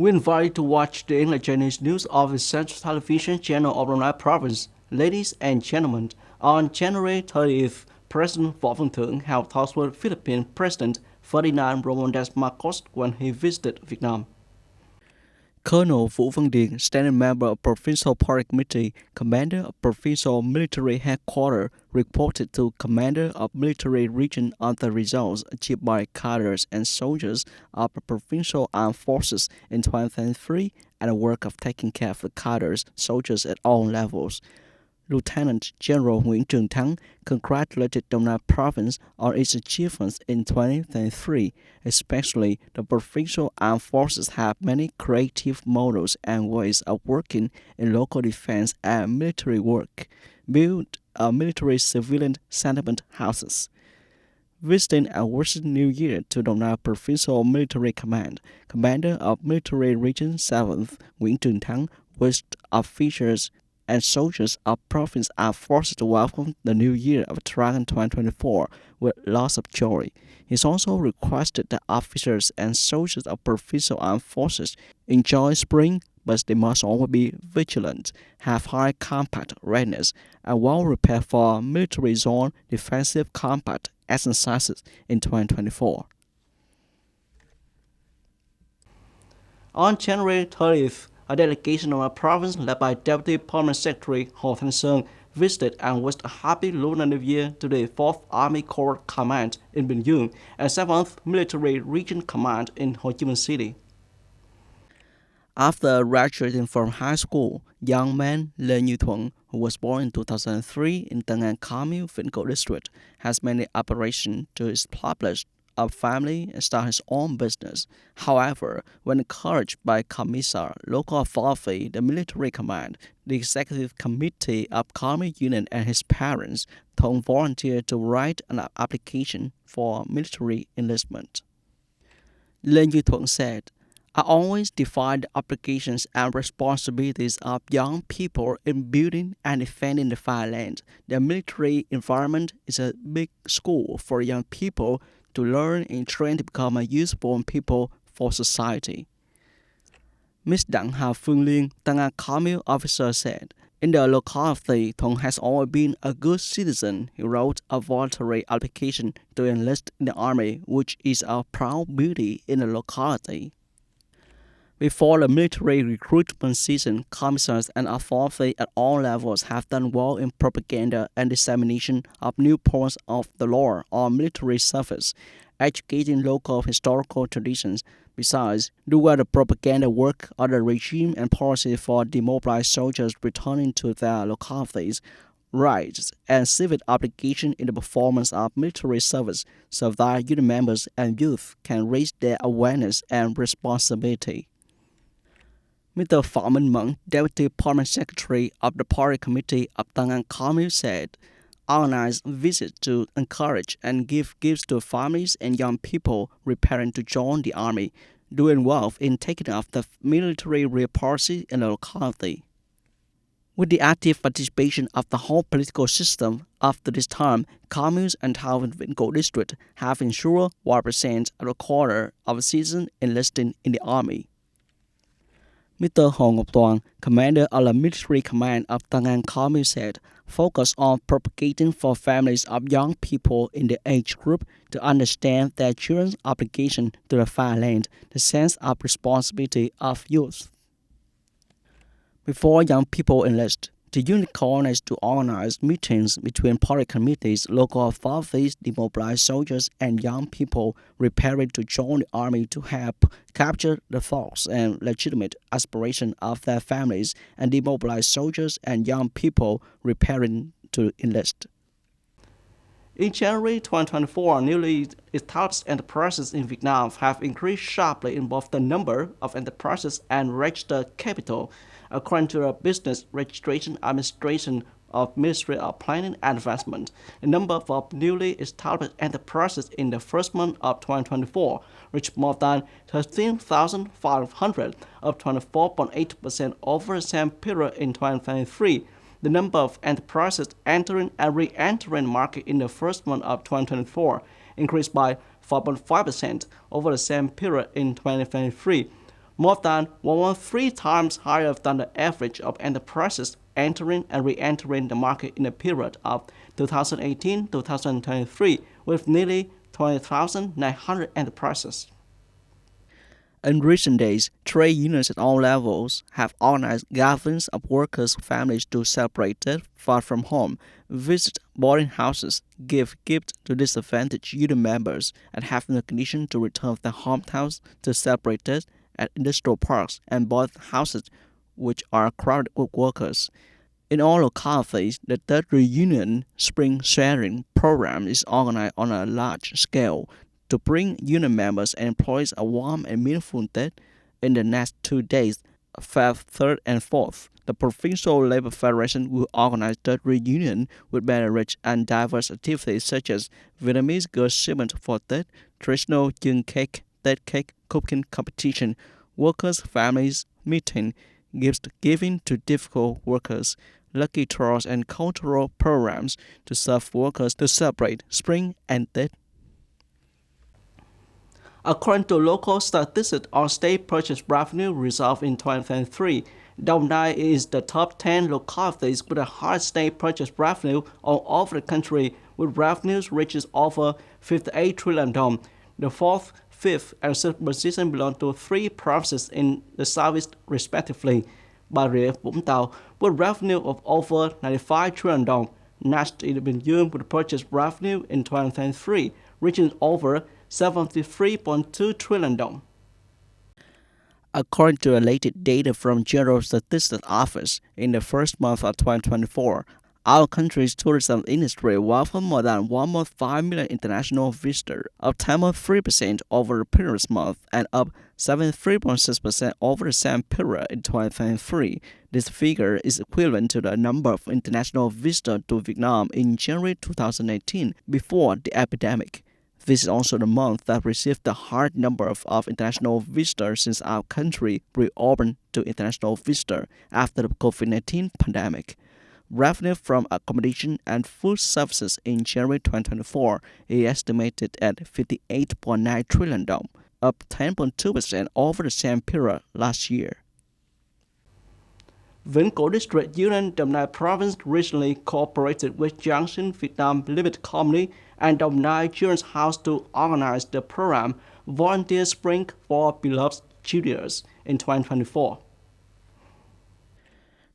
We invite you to watch the English Chinese news of the Central Television channel of Brunei Province. Ladies and gentlemen, on January 30th, President Võ Văn Thưởng held talks with Philippine President Ferdinand Marcos when he visited Vietnam. Colonel Vũ Văn Điền, standing member of Provincial Party Committee, commander of Provincial Military Headquarters, reported to Commander of Military Region on the results achieved by cadres and soldiers of the Provincial Armed Forces in 2023 and the work of taking care of the cadres, soldiers at all levels. Lieutenant General Nguyễn Trường Thắng congratulated Đồng Nai Province on its achievements in 2023, especially the Provincial Armed Forces have many creative models and ways of working in local defense and military work, built military civilian sentiment houses. Visiting and wishing New Year to Đồng Nai Provincial Military Command, Commander of Military Region 7th Nguyễn Trường Thắng wished officers and soldiers of Province Armed Forces to welcome the new year of Dragon 2024 with lots of joy. He also requested that officers and soldiers of Provincial Armed Forces enjoy spring, but they must always be vigilant, have high combat readiness, and well prepared for military zone defensive combat exercises in 2024. On January 30th, a delegation of our province led by Deputy Permanent Secretary Hồ Thanh Sơn visited and wished a happy Lunar New Year to the 4th Army Corps Command in Bình Dương and 7th Military Region Command in Ho Chi Minh City. After graduating from high school, young man Lê Như Thuận, who was born in 2003 in Tân An Commune, Vĩnh Cửu District, has many aspirations to establish a family and start his own business. However, when encouraged by Commissar, local authority, the military command, the executive committee of Army Unit and his parents, Thuận volunteered to write an application for military enlistment. Lê Như Thuận said, I always define the obligations and responsibilities of young people in building and defending the fatherland. The military environment is a big school for young people to learn and train to become a useful people for society. Ms. Đặng Hà Phương Liên, Tân An Commune officer said, in the locality, Thuận has always been a good citizen. He wrote a voluntary application to enlist in the army, which is a proud beauty in the locality. Before the military recruitment season, commissars and authorities at all levels have done well in propaganda and dissemination of new points of the law on military service, educating local historical traditions. Besides, do well the propaganda work of the regime and policy for demobilized soldiers returning to their localities, rights and civic obligation in the performance of military service so that unit members and youth can raise their awareness and responsibility. Mr. Phạm Minh Mẫn, Deputy Permanent Secretary of the Party Committee of Tân An Commune said, organize visits to encourage and give gifts to families and young people preparing to join the army, doing well in taking up the military policy in the locality. With the active participation of the whole political system, after this time, communes and towns in Vĩnh Cửu District have ensured 1% of the quarter of citizens enlisting in the army. Mr. Hồ Ngọc Toàn, commander of the military command of Tân An Commune said, focus on propagating for families of young people in the age group to understand their children's obligation to the fatherland, the sense of responsibility of youth. Before young people enlist, the unit coordinates to organize meetings between party committees, local authorities, demobilized soldiers, and young people preparing to join the army to help capture the thoughts and legitimate aspirations of their families and demobilized soldiers and young people preparing to enlist. In January 2024, newly established enterprises in Vietnam have increased sharply in both the number of enterprises and registered capital, according to the Business Registration Administration of Ministry of Planning and Investment. The number of newly established enterprises in the first month of 2024 reached more than 13,500, up 24.8% over the same period in 2023. The number of enterprises entering and re-entering the market in the first month of 2024 increased by 4.5% over the same period in 2023. more than 1.3 times higher than the average of enterprises entering and re-entering the market in the period of 2018-2023, with nearly 20,900 enterprises. In recent days, trade unions at all levels have organized gatherings of workers' families to celebrate death far from home, visit boarding houses, give gifts to disadvantaged union members, and have the condition to return to their hometowns to celebrate death at industrial parks and boarding houses which are crowded with workers. In all localities, the death reunion spring sharing program is organized on a large scale to bring union members and employees a warm and meaningful day. In the next 2 days, Feb 3rd and 4th, the Provincial Labor Federation will organize the reunion with many rich and diverse activities such as Vietnamese girls shipment for Tết, traditional June cake, Tết cake cooking competition, workers' families meeting, gift giving to difficult workers, lucky draws and cultural programs to serve workers to celebrate spring and Tết. According to local statistics on state purchase revenue results in 2023, Đồng Nai is the top 10 localities with the highest state purchase revenue all over the country, with revenues reaching over 58 trillion dong. The fourth, fifth, and sixth position belong to three provinces in the southeast, respectively. Bà Rịa Vũng Tàu with revenue of over 95 trillion dong. Next is Bình Dương with purchase revenue in 2023 reaching over 73.2 trillion dong. According to related data from General Statistics Office, in the first month of 2024, our country's tourism industry welcomed more than 1.5 million international visitors, up 10.3% over the previous month and up 73.6% over the same period in 2023. This figure is equivalent to the number of international visitors to Vietnam in January 2018, before the epidemic. This is also the month that received the highest number of international visitors since our country reopened to international visitors after the COVID-19 pandemic. Revenue from accommodation and food services in January 2024 is estimated at 58.9 trillion dong, up 10.2% over the same period last year. Vĩnh Cửu District Union Đồng Nai Province recently cooperated with Junction Vietnam Limited Company and Đồng Nai Children's House to organize the program Volunteer Spring for Beloved Children in 2024.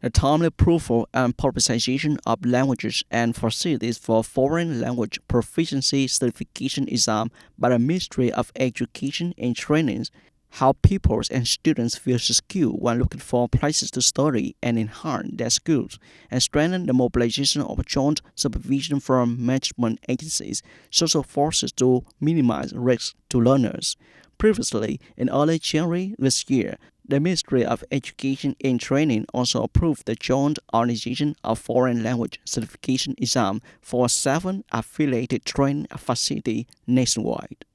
The timely approval and publicization of languages and facilities for foreign language proficiency certification exam by the Ministry of Education and Training help pupils and students feel secure when looking for places to study and enhance their skills, and strengthen the mobilization of joint supervision from management agencies, social forces to minimize risks to learners. Previously, in early January this year, the Ministry of Education and Training also approved the joint organization of foreign language certification exam for 7 affiliated training facilities nationwide.